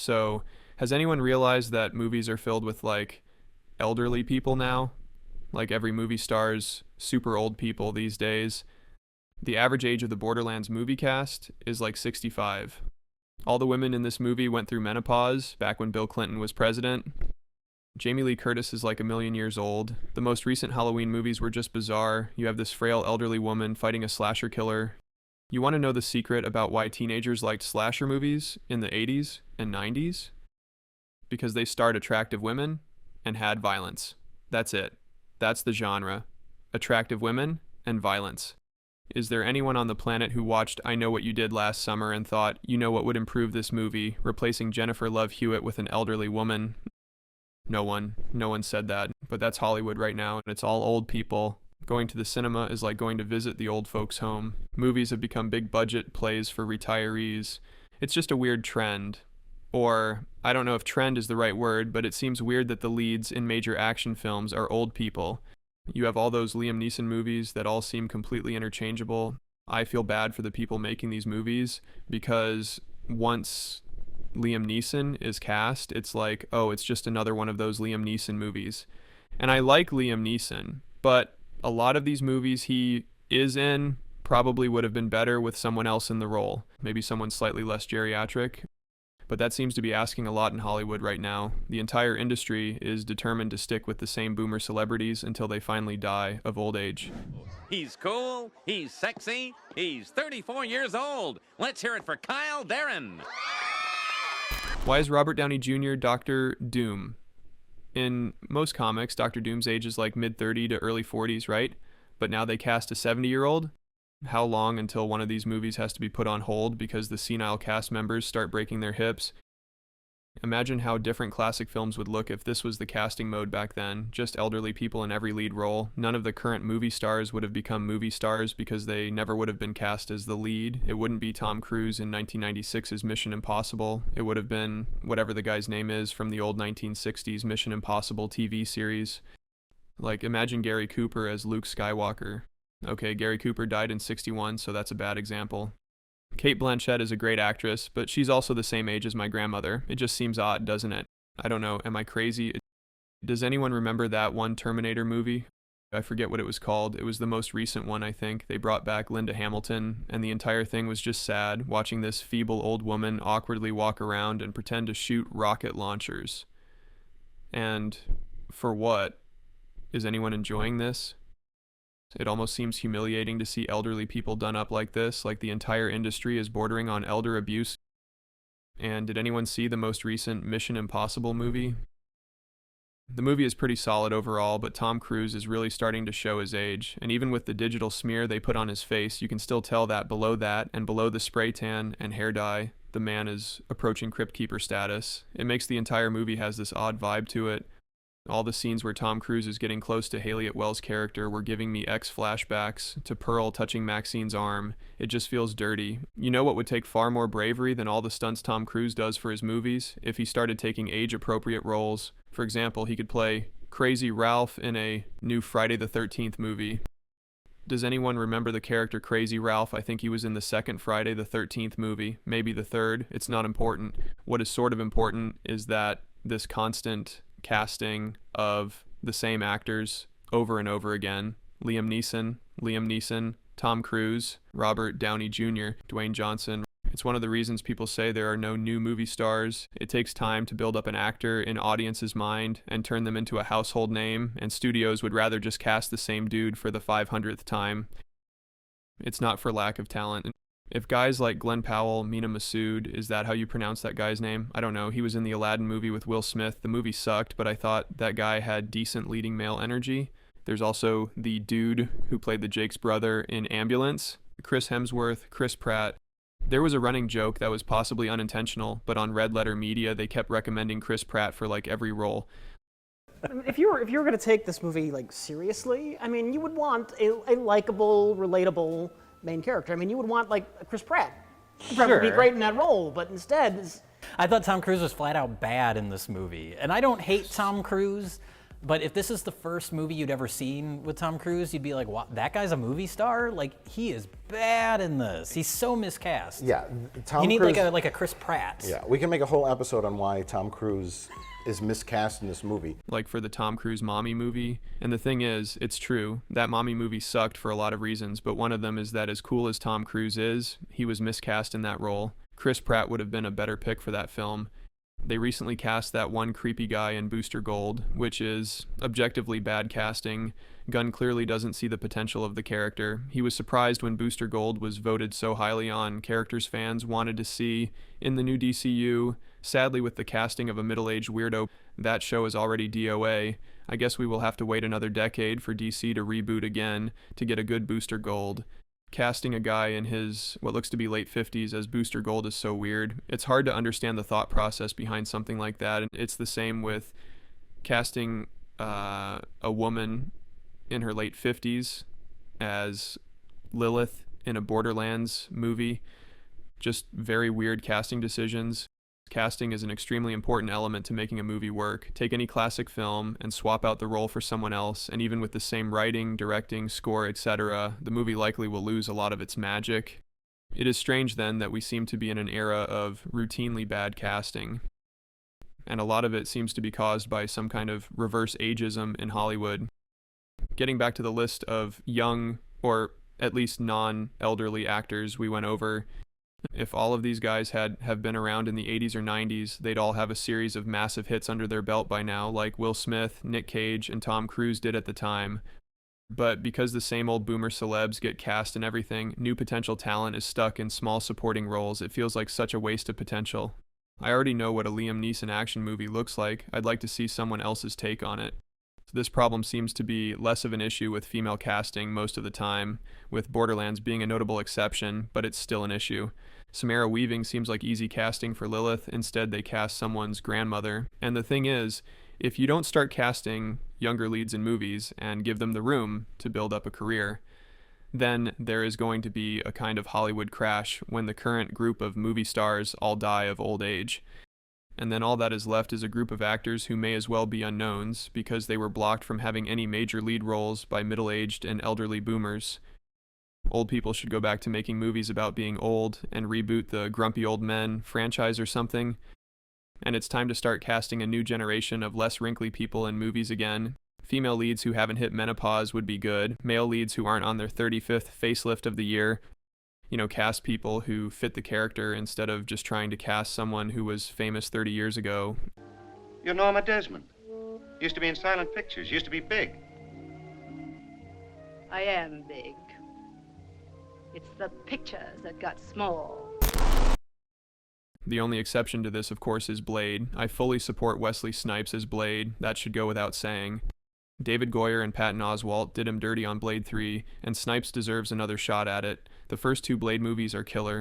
So, has anyone realized that movies are filled with like elderly people now? Like every movie star's super old people these days. The average age of the Borderlands movie cast is like 65. All the women in this movie went through menopause back when Bill Clinton was president. Jamie Lee Curtis is like a million years old. The most recent Halloween movies were just bizarre. You have this frail elderly woman fighting a slasher killer. You want to know the secret about why teenagers liked slasher movies in the 80s and 90s? Because they starred attractive women and had violence. That's it. That's the genre. Attractive women and violence. Is there anyone on the planet who watched I Know What You Did Last Summer and thought, you know what would improve this movie, replacing Jennifer Love Hewitt with an elderly woman? No one. No one said that. But that's Hollywood right now, and it's all old people. Going to the cinema is like going to visit the old folks' home. Movies have become big budget plays for retirees. It's just a weird trend. Or, I don't know if trend is the right word, but it seems weird that the leads in major action films are old people. You have all those Liam Neeson movies that all seem completely interchangeable. I feel bad for the people making these movies because once Liam Neeson is cast, it's like, oh, it's just another one of those Liam Neeson movies. And I like Liam Neeson, but a lot of these movies he is in probably would have been better with someone else in the role. Maybe someone slightly less geriatric. But that seems to be asking a lot in Hollywood right now. The entire industry is determined to stick with the same boomer celebrities until they finally die of old age. He's cool, he's sexy, he's 34 years old. Let's hear it for Kyle Darren. Why is Robert Downey Jr. Dr. Doom? In most comics, Dr. Doom's age is like mid-30 to early 40s, right? But now they cast a 70-year-old? How long until one of these movies has to be put on hold because the senile cast members start breaking their hips? Imagine how different classic films would look if this was the casting mode back then. Just elderly people in every lead role. None of the current movie stars would have become movie stars because they never would have been cast as the lead. It wouldn't be Tom Cruise in 1996's Mission Impossible. It would have been whatever the guy's name is from the old 1960s Mission Impossible TV series. Like, imagine Gary Cooper as Luke Skywalker. Okay, Gary Cooper died in 61, so that's a bad example. Cate Blanchett is a great actress, but she's also the same age as my grandmother. It just seems odd, doesn't it? I don't know, am I crazy? Does anyone remember that one Terminator movie? I forget what it was called. It was the most recent one, I think. They brought back Linda Hamilton, and the entire thing was just sad, watching this feeble old woman awkwardly walk around and pretend to shoot rocket launchers. And for what? Is anyone enjoying this? It almost seems humiliating to see elderly people done up like this, like the entire industry is bordering on elder abuse. And did anyone see the most recent Mission Impossible movie? The movie is pretty solid overall, but Tom Cruise is really starting to show his age, and even with the digital smear they put on his face, you can still tell that below the spray tan and hair dye, the man is approaching Crypt Keeper status. It makes the entire movie has this odd vibe to it. All the scenes where Tom Cruise is getting close to Haley Atwell's character were giving me flashbacks to Pearl touching Maxine's arm. It just feels dirty. You know what would take far more bravery than all the stunts Tom Cruise does for his movies? If he started taking age-appropriate roles. For example, he could play Crazy Ralph in a new Friday the 13th movie. Does anyone remember the character Crazy Ralph? I think he was in the second Friday the 13th movie, maybe the third. It's not important. What is sort of important is that this constant casting of the same actors over and over again. Liam Neeson, Tom Cruise, Robert Downey Jr., Dwayne Johnson. It's one of the reasons people say there are no new movie stars. It takes time to build up an actor in audience's mind and turn them into a household name, and studios would rather just cast the same dude for the 500th time. It's not for lack of talent. If guys like Glenn Powell, Mina Massoud, is that how you pronounce that guy's name? I don't know. He was in the Aladdin movie with Will Smith. The movie sucked, but I thought that guy had decent leading male energy. There's also the dude who played the Jake's brother in Ambulance, Chris Hemsworth, Chris Pratt. There was a running joke that was possibly unintentional, but on Red Letter Media, they kept recommending Chris Pratt for like every role. If you were going to take this movie like seriously, I mean, you would want a likable, relatable main character. I mean, you would want like Chris Pratt. Probably be great in that role, but instead, I thought Tom Cruise was flat out bad in this movie, and I don't hate Tom Cruise, But if this is the first movie you'd ever seen with Tom Cruise, you'd be like, "Wow, that guy's a movie star? Like, he is bad in this. He's so miscast." Yeah, Tom You need Cruise, like a Chris Pratt. Yeah, we can make a whole episode on why Tom Cruise is miscast in this movie. Like for the Tom Cruise Mommy movie. And the thing is, it's true, that Mommy movie sucked for a lot of reasons, but one of them is that as cool as Tom Cruise is, he was miscast in that role. Chris Pratt would have been a better pick for that film. They recently cast that one creepy guy in Booster Gold, which is objectively bad casting. Gunn clearly doesn't see the potential of the character. He was surprised when Booster Gold was voted so highly on characters fans wanted to see in the new DCU. Sadly, with the casting of a middle-aged weirdo, that show is already DOA. I guess we will have to wait another decade for DC to reboot again to get a good Booster Gold. Casting a guy in his what looks to be late 50s as Booster Gold is so weird. It's hard to understand the thought process behind something like that. And it's the same with casting a woman in her late 50s as Lilith in a Borderlands movie. Just very weird casting decisions. Casting is an extremely important element to making a movie work. Take any classic film and swap out the role for someone else, and even with the same writing, directing, score, etc., the movie likely will lose a lot of its magic. It is strange then that we seem to be in an era of routinely bad casting, and a lot of it seems to be caused by some kind of reverse ageism in Hollywood. Getting back to the list of young, or at least non-elderly actors we went over, if all of these guys have been around in the 80s or 90s, they'd all have a series of massive hits under their belt by now, like Will Smith, Nick Cage, and Tom Cruise did at the time. But because the same old boomer celebs get cast in everything, new potential talent is stuck in small supporting roles. It feels like such a waste of potential. I already know what a Liam Neeson action movie looks like. I'd like to see someone else's take on it. This problem seems to be less of an issue with female casting most of the time, with Borderlands being a notable exception, but it's still an issue. Samara Weaving seems like easy casting for Lilith. Instead, they cast someone's grandmother. And the thing is, if you don't start casting younger leads in movies and give them the room to build up a career, then there is going to be a kind of Hollywood crash when the current group of movie stars all die of old age. And then all that is left is a group of actors who may as well be unknowns because they were blocked from having any major lead roles by middle-aged and elderly boomers. Old people should go back to making movies about being old and reboot the Grumpy Old Men franchise or something. And it's time to start casting a new generation of less wrinkly people in movies again. Female leads who haven't hit menopause would be good. Male leads who aren't on their 35th facelift of the year. Cast people who fit the character instead of just trying to cast someone who was famous 30 years ago. You're Norma Desmond. Used to be in silent pictures, used to be big. I am big. It's the pictures that got small. The only exception to this, of course, is Blade. I fully support Wesley Snipes as Blade. That should go without saying. David Goyer and Patton Oswalt did him dirty on Blade 3, and Snipes deserves another shot at it. The first two Blade movies are killer.